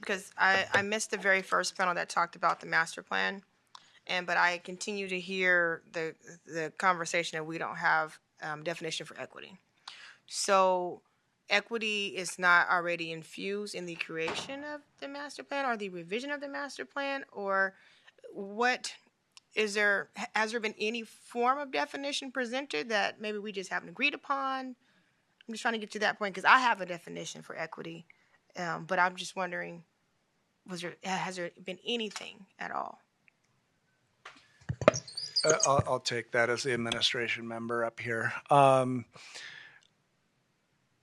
Because I missed the very first panel that talked about the master plan, but I continue to hear the conversation that we don't have definition for equity. So equity is not already infused in the creation of the master plan or the revision of the master plan, or what is there? Has there been any form of definition presented that maybe we just haven't agreed upon? I'm just trying to get to that point because I have a definition for equity, but I'm just wondering, has there been anything at all? I'll take that as the administration member up here.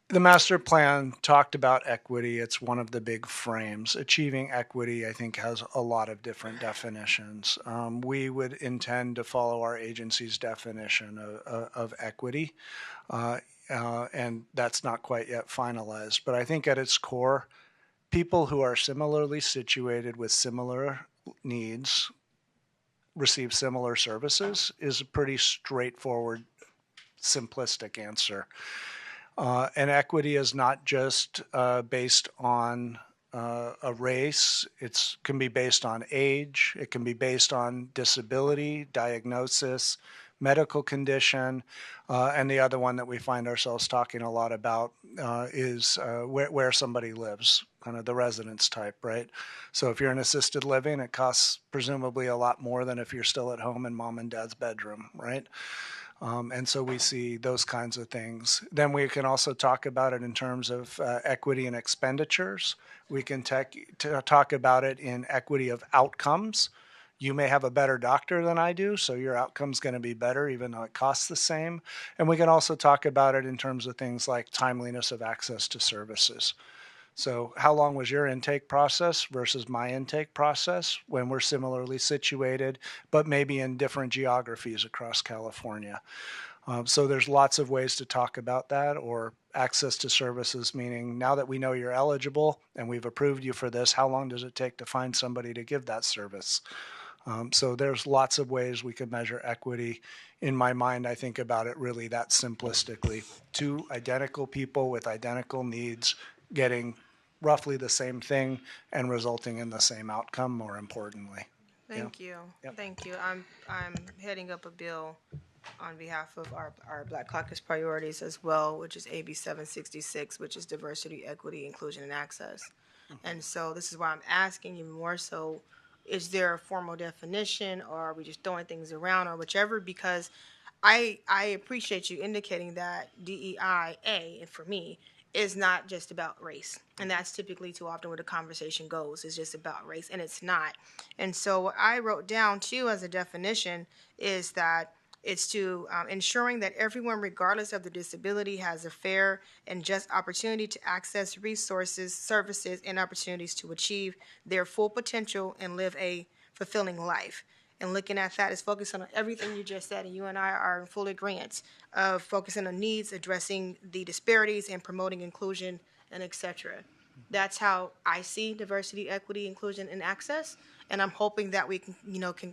The master plan talked about equity. It's one of the big frames. Achieving equity, I think, has a lot of different definitions. We would intend to follow our agency's definition of equity, and that's not quite yet finalized. But I think at its core, people who are similarly situated with similar needs receive similar services is a pretty straightforward, simplistic answer. And equity is not just based on a race. It can be based on age. It can be based on disability, diagnosis, medical condition, and the other one that we find ourselves talking a lot about is where somebody lives, kind of the residence type, right? So if you're in assisted living, it costs presumably a lot more than if you're still at home in mom and dad's bedroom, right? And so we see those kinds of things. Then we can also talk about it in terms of equity and expenditures. We can talk about it in equity of outcomes. You may have a better doctor than I do, so your outcome's going to be better even though it costs the same. And we can also talk about it in terms of things like timeliness of access to services. So how long was your intake process versus my intake process when we're similarly situated, but maybe in different geographies across California? So there's lots of ways to talk about that, or access to services, meaning now that we know you're eligible and we've approved you for this, how long does it take to find somebody to give that service? So there's lots of ways we could measure equity. In my mind, I think about it really that simplistically. Two identical people with identical needs getting roughly the same thing and resulting in the same outcome, more importantly. Thank you. Yep. Thank you. I'm heading up a bill on behalf of our Black Caucus priorities as well, which is AB 766, which is diversity, equity, inclusion, and access. And so this is why I'm asking you more so, is there a formal definition, or are we just throwing things around, or whichever? Because I appreciate you indicating that DEIA, and for me, is not just about race. And that's typically too often where the conversation goes, is just about race, and it's not. And so what I wrote down too as a definition is that it's to ensuring that everyone, regardless of their disability, has a fair and just opportunity to access resources, services, and opportunities to achieve their full potential and live a fulfilling life. And looking at that is focusing on everything you just said, and you and I are in full agreement of focusing on needs, addressing the disparities, and promoting inclusion, and etc. That's how I see diversity, equity, inclusion, and access. And I'm hoping that we can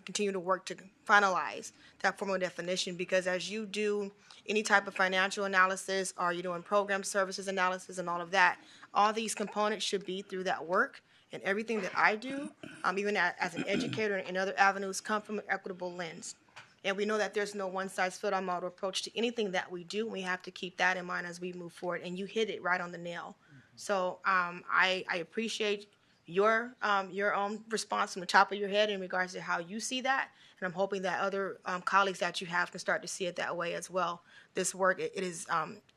continue to work to finalize that formal definition, because as you do any type of financial analysis, or you're doing program services analysis and all of that, all these components should be through that work. And everything that I do, even as an educator and other avenues, come from an equitable lens. And we know that there's no one-size-fits-all approach to anything that we do. We have to keep that in mind as we move forward. And you hit it right on the nail. So I appreciate your own response from the top of your head in regards to how you see that. And I'm hoping that other colleagues that you have can start to see it that way as well. This work, it is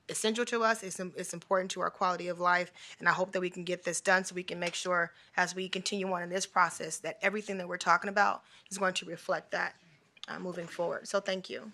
essential to us. It's important to our quality of life. And I hope that we can get this done so we can make sure as we continue on in this process that everything that we're talking about is going to reflect that moving forward. So thank you.